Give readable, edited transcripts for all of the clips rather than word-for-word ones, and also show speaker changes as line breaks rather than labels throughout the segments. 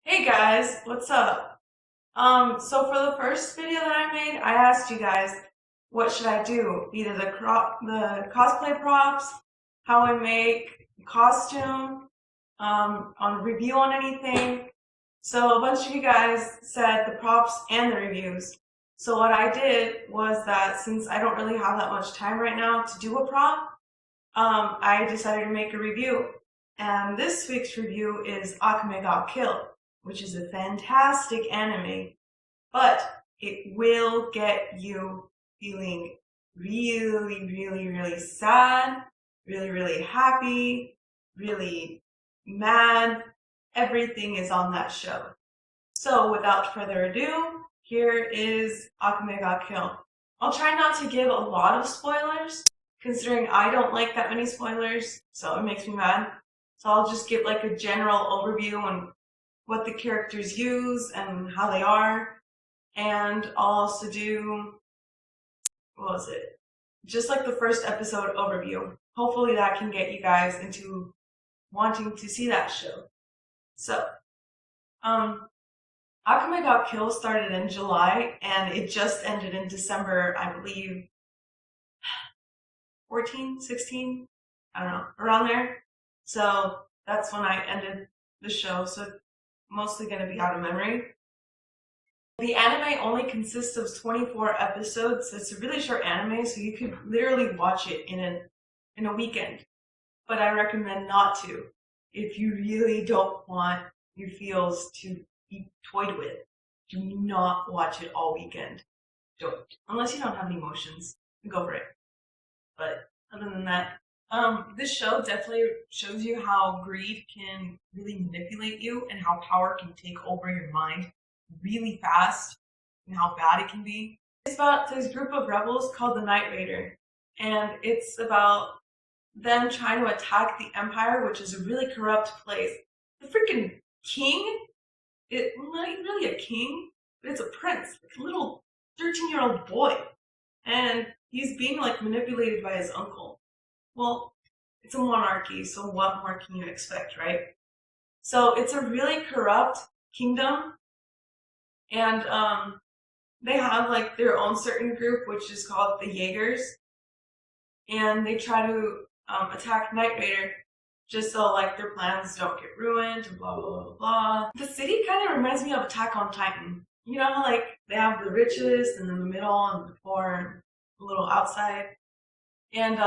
Hey guys, what's up? So for the first video that I made, I asked you guys, what should I do? Either the cosplay props, how I make costume, on review on anything. So a bunch of you guys said the props and the reviews. So what I did was that since I don't really have that much time right now to do a prop, I decided to make a review. And this week's review is Akame Ga Kill, which is a fantastic anime, but it will get you feeling really sad, really happy, really mad. Everything is on that show. So without further ado, here is Akame Ga Kill. I'll try not to give a lot of spoilers, considering I don't like that many spoilers, so it makes me mad. So I'll just give like a general overview on what the characters use and how they are. And I'll also do, what was it? Just like the first episode overview. Hopefully that can get you guys into wanting to see that show. So, Akame Ga Kill started in July and it just ended in December, I believe, 14, 16, I don't know, around there. So that's when I ended the show, so it's mostly going to be out of memory. The anime only consists of 24 episodes, so it's a really short anime, so you could literally watch it in a weekend. But I recommend not to. If you really don't want your feels to be toyed with, do not watch it all weekend. Don't. Unless you don't have any emotions, go for it. But other than that, this show definitely shows you how greed can really manipulate you and how power can take over your mind really fast and how bad it can be. It's about this group of rebels called the Night Raider, and it's about them trying to attack the Empire, which is a really corrupt place. The freaking king, not really a king, but it's a prince, like a little 13-year-old boy, and he's being like manipulated by his uncle. Well, it's a monarchy, so what more can you expect, right? So it's a really corrupt kingdom, and they have like their own certain group, which is called the Jaegers, and they try to attack Night Raider just so like their plans don't get ruined and blah. The city kind of reminds me of Attack on Titan. You know how like they have the richest and then the middle and the poor and a little outside. And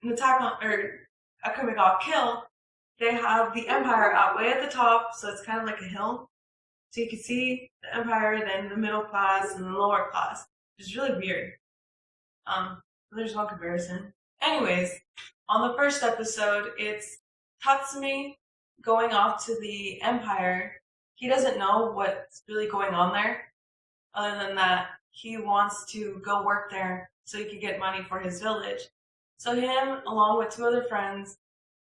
in Akame Ga Kill, they have the Empire out way at the top, so it's kind of like a hill. So you can see the Empire, then the middle class, and the lower class, which is really weird. There's no comparison. Anyways, on the first episode, it's Tatsumi going off to the Empire. He doesn't know what's really going on there, other than that he wants to go work there so he can get money for his village. So him, along with two other friends,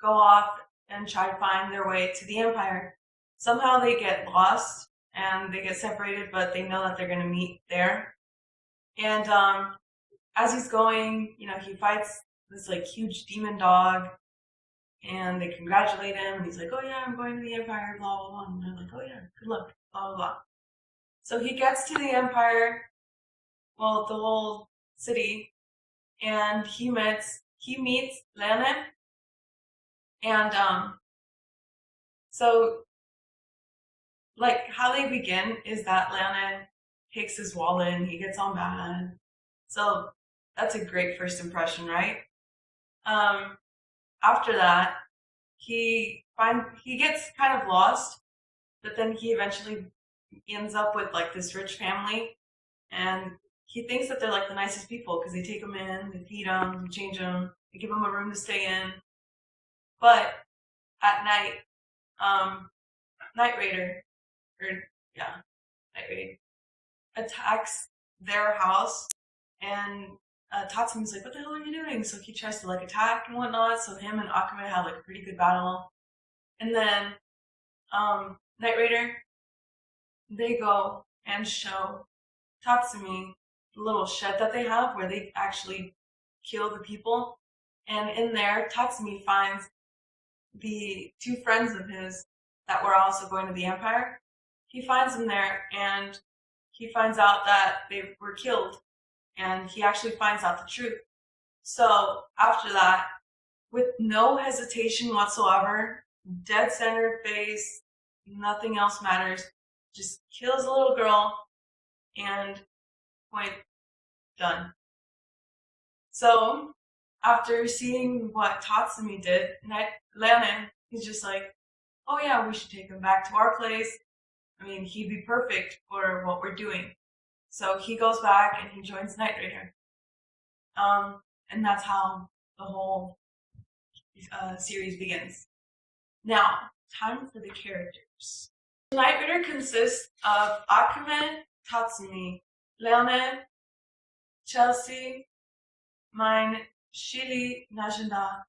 go off and try to find their way to the Empire. Somehow they get lost and they get separated, but they know that they're going to meet there. And as he's going, you know, he fights this like huge demon dog, and they congratulate him, and he's like, oh yeah, I'm going to the Empire, blah, blah, blah. And they're like, oh yeah, good luck, blah, blah, blah. So he gets to the Empire, well, the whole city, and he meets Lene, and so like how they begin is that Lene takes his wallet and he gets all mad. So that's a great first impression, right? After that, he gets kind of lost, but then he eventually ends up with like this rich family, and he thinks that they're like the nicest people because they take him in, they feed him, they change him, they give him a room to stay in. But at night, Night Raider attacks their house, and Tatsumi's like, what the hell are you doing? So he tries to like attack and whatnot, so him and Akame have like a pretty good battle. And then Night Raider, they go and show Tatsumi the little shed that they have where they actually kill the people. And in there, Tatsumi finds the two friends of his that were also going to the Empire. He finds them there, and he finds out that they were killed, and he actually finds out the truth. So after that, with no hesitation whatsoever, dead center face, nothing else matters, just kills a little girl, and point, done. So after seeing what Tatsumi did, Leonin, he's just like, oh yeah, we should take him back to our place. I mean, he'd be perfect for what we're doing. So he goes back and he joins Knight Rider. And that's how the whole series begins. Now, time for the characters. Knight Rider consists of Akame, Tatsumi, Leonin, Chelsea, mine, Shiri, Najanda,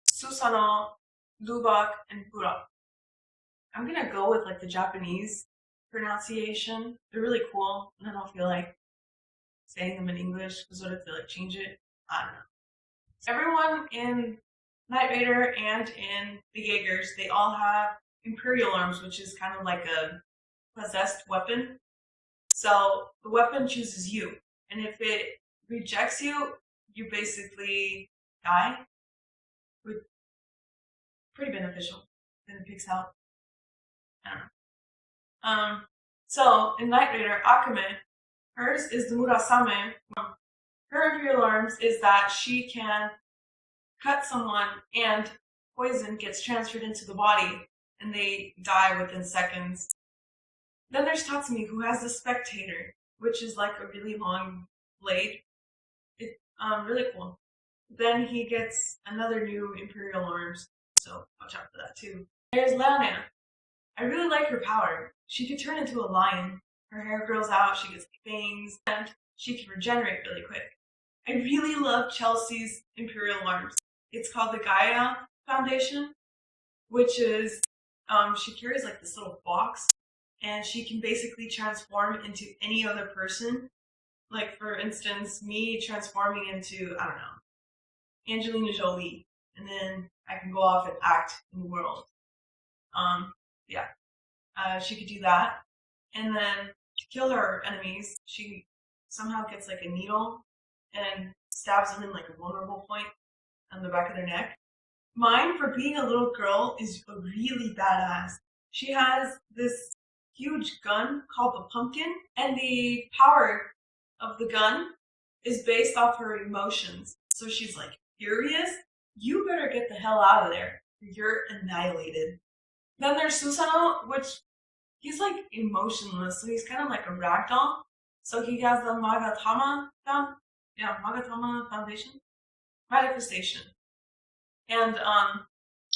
Susano, Lubak, and Burak. I'm gonna go with like the Japanese pronunciation. They're really cool, and I don't feel like saying them in English because what if they like change it? I don't know. So everyone in Knight Rider and in the Jaegers, they all have Imperial Arms, which is kind of like a possessed weapon. So the weapon chooses you, and if it rejects you, you basically die. Pretty beneficial. Then it picks out. I don't know. So in Knight Rider, Akame, hers is the Murasame. Her Imperial Arms is that she can cut someone and poison gets transferred into the body and they die within seconds. Then there's Tatsumi, who has the Spectator, which is like a really long blade. It's really cool. Then he gets another new Imperial Arms, so watch out for that too. There's Leonin. I really like her power. She can turn into a lion. Her hair grows out, she gets fangs, and she can regenerate really quick. I really love Chelsea's Imperial Arms. It's called the Gaia Foundation, which is, she carries like this little box, and she can basically transform into any other person. Like, for instance, me transforming into, I don't know, Angelina Jolie, and then I can go off and act in the world. She could do that. And then to kill her enemies, she somehow gets like a needle and stabs them in like a vulnerable point on the back of their neck. Mine, for being a little girl, is really badass. She has this huge gun called the Pumpkin, and the power of the gun is based off her emotions. So she's like furious, you better get the hell out of there. You're annihilated. Then there's Susano, which he's like emotionless, so he's kind of like a ragdoll. So he has the Magatama Foundation? Manifestation. And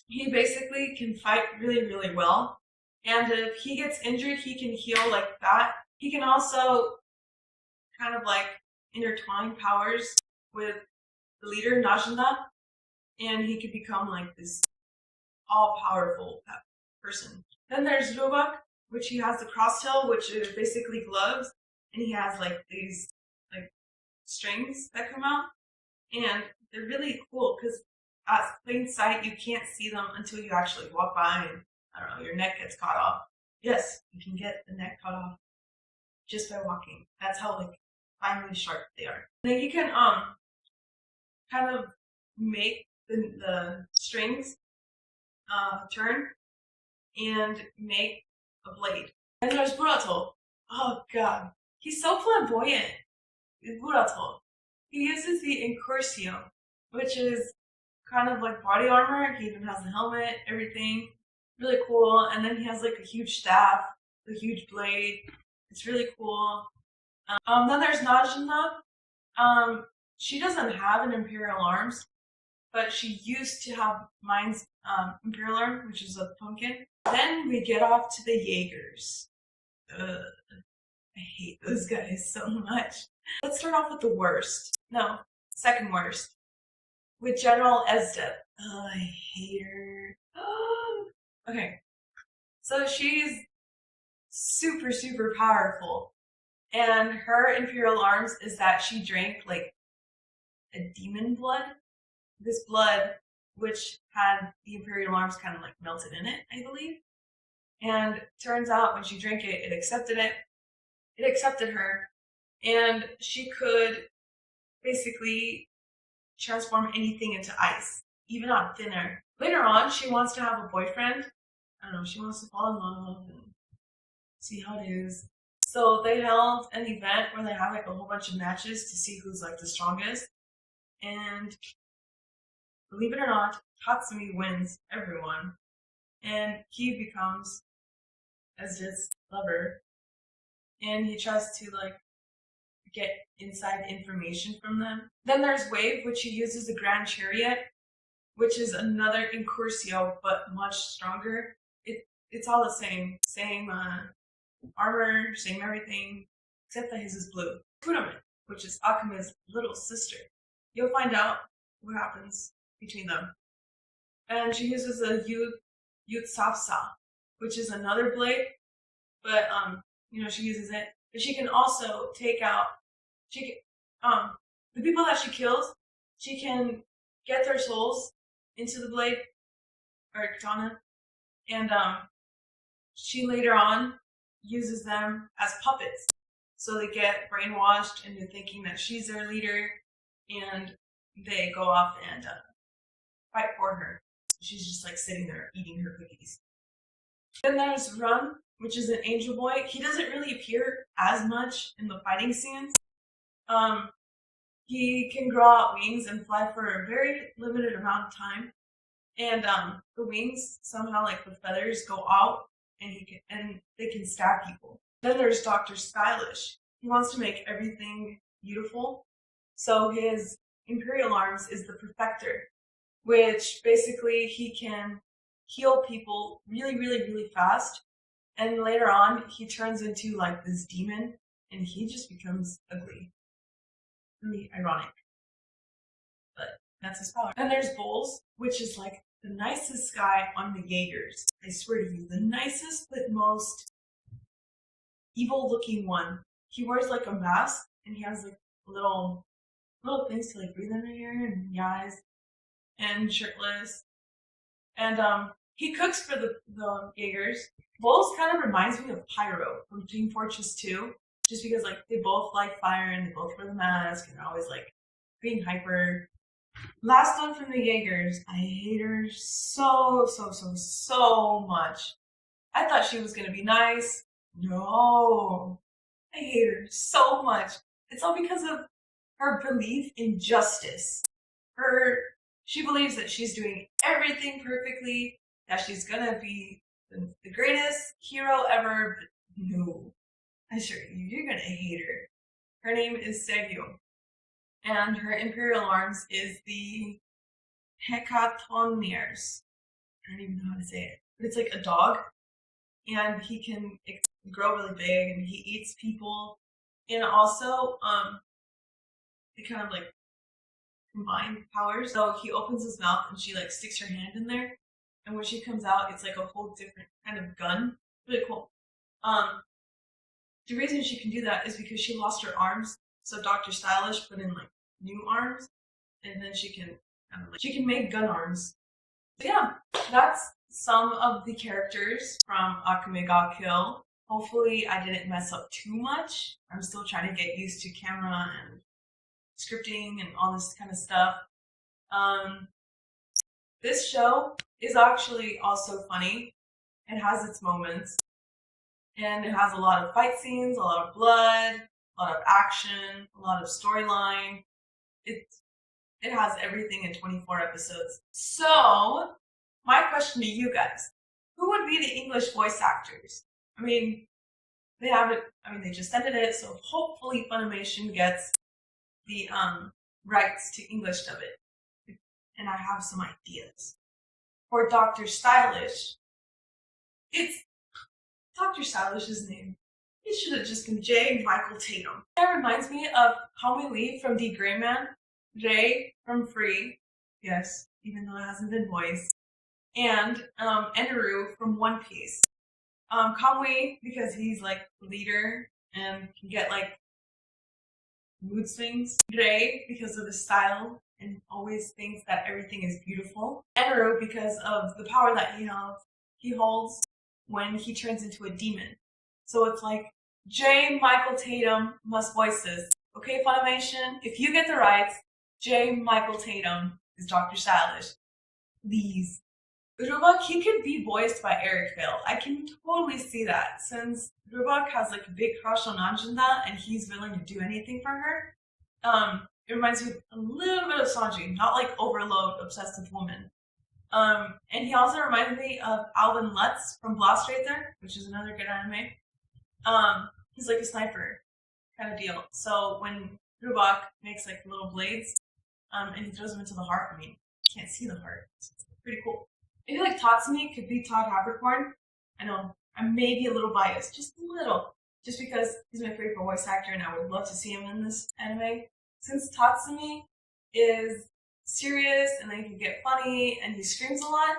he basically can fight really, really well. And if he gets injured, he can heal like that. He can also kind of like intertwine powers with the leader, Najanda, and he could become like this all-powerful person. Then there's Lubak, which he has the crosstail, which is basically gloves, and he has like these like strings that come out, and they're really cool because at plain sight you can't see them until you actually walk by and I don't know, your neck gets cut off. Yes, you can get the neck cut off just by walking. That's how like finely sharp they are. Then you can kind of make the strings turn and make a blade. And there's Burato. Oh god, he's so flamboyant. Burato. He uses the Incursio, which is kind of like body armor. He even has the helmet, everything. Really cool. And then he has like a huge staff, a huge blade. It's really cool. Then there's Najanda. She doesn't have an Imperial Arms, but she used to have mine's Imperial Arm, which is a pumpkin. Then we get off to the Jaegers. I hate those guys so much. Let's start off with the worst. No, second worst. With General Esdep. Oh, I hate her. Okay. So she's super, super powerful. And her Imperial Arms is that she drank like a demon blood. This blood which had the Imperial Arms kind of like melted in it, I believe. And turns out when she drank it, it accepted it. It accepted her, and she could basically transform anything into ice, even on thin air. Later on, she wants to have a boyfriend. I don't know, she wants to fall in love and see how it is. So they held an event where they have like a whole bunch of matches to see who's like the strongest. And believe it or not, Tatsumi wins everyone. And he becomes Ezra's lover. And he tries to like get inside information from them. Then there's Wave, which he uses the Grand Chariot, which is another Incursio, but much stronger. It's all the same armor, same everything, except that his is blue. Kurame, which is Akame's little sister. You'll find out what happens between them. And she uses a Yutsafsa, which is another blade, but she uses it. But she can also take out the people that she kills, she can get their souls into the blade or katana, and she later on uses them as puppets. So they get brainwashed into thinking that she's their leader, and they go off and fight for her. She's just like sitting there eating her cookies. Then there's Run, which is an angel boy. He doesn't really appear as much in the fighting scenes. He can grow out wings and fly for a very limited amount of time. And the wings, somehow like the feathers go out and they can stab people. Then there's Dr. Stylish. He wants to make everything beautiful. So his Imperial Arms is the Perfector, which basically he can heal people really, really, really fast. And later on, he turns into like this demon and he just becomes ugly. Really ironic. But that's his power. And there's Bowles, which is like the nicest guy on the Jaegers. I swear to you, the nicest but most evil looking one. He wears like a mask and he has like little things to like breathe in the air and the eyes, and shirtless. And he cooks for the Jaegers. Bowles kind of reminds me of Pyro from Team Fortress 2. Just because like they both like fire and they both wear the mask and they're always like being hyper. Last one from the Jaegers. I hate her so much. I thought she was gonna be nice. No. I hate her so much. It's all because of her belief in justice. She believes that she's doing everything perfectly, that she's gonna be the greatest hero ever, but no. I assure you, you're gonna hate her. Her name is Segyo, and her Imperial Arms is the Hecatoniers. I don't even know how to say it, but it's like a dog, and he can grow really big, and he eats people, and also they kind of like combine powers. So he opens his mouth, and she like sticks her hand in there, and when she comes out, it's like a whole different kind of gun. Really cool. The reason she can do that is because she lost her arms, so Dr. Stylish put in like new arms, and then she can make gun arms. So yeah, that's some of the characters from Akame Ga Kill. Hopefully I didn't mess up too much. I'm still trying to get used to camera and scripting and all this kind of stuff. This show is actually also funny. It has its moments. And it has a lot of fight scenes, a lot of blood, a lot of action, a lot of storyline. It has everything in 24 episodes. So, my question to you guys, who would be the English voice actors? I mean, they just ended it, so hopefully Funimation gets the rights to English dub it. And I have some ideas. For Dr. Stylish, it's Dr. Stylish's name. It should have just been J. Michael Tatum. That reminds me of Homie Lee from The Gray Man, Ray from Free, yes, even though it hasn't been voiced, and Eneru from One Piece. Kamui, because he's like the leader and can get like mood swings. Ray, because of his style and always thinks that everything is beautiful. Enru, because of the power that he holds when he turns into a demon. So it's like, J. Michael Tatum must voice this. Okay, Funimation, if you get the rights, J. Michael Tatum is Dr. Stylish. Please. Rubak, he could be voiced by Eric Vale. I can totally see that, since Rubak has like a big crush on Anjanda and he's willing to do anything for her. It reminds me a little bit of Sanji, not like overload, obsessive woman. And he also reminds me of Alvin Lutz from Blast Racer, which is another good anime. He's like a sniper kind of deal. So when Rubak makes like little blades, and he throws them into the heart, I mean, you can't see the heart. So it's pretty cool. I feel like Tatsumi could be Todd Hoorn. I know, I'm maybe a little biased, just a little. Just because he's my favorite voice actor and I would love to see him in this anime. Since Tatsumi is serious and then he can get funny and he screams a lot,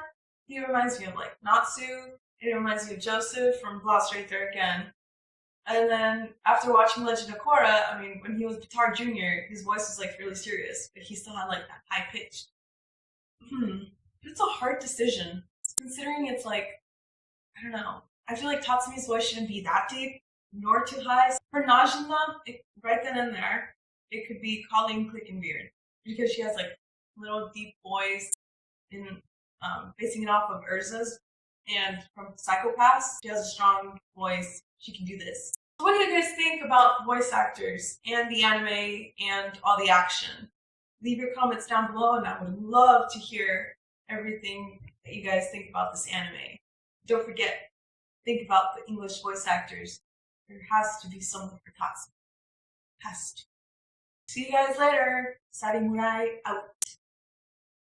he reminds me of like Natsu. It reminds me of Joseph from Blast Racer again. And then after watching Legend of Korra, I mean, when he was Bitar Jr., his voice was like really serious, but he still had like that high pitch. It's a hard decision, considering it's like, I don't know. I feel like Tatsumi's voice shouldn't be that deep, nor too high. For Najima, right then and there, it could be Colleen Clickenbeard, because she has like little deep voice, in basing it off of Urza's, and from Psychopaths, she has a strong voice. She can do this. So what do you guys think about voice actors and the anime and all the action? Leave your comments down below, and I would love to hear everything that you guys think about this anime. Don't forget, think about the English voice actors. There has to be someone for Tatsu. Has to. See you guys later. Sari Murai out.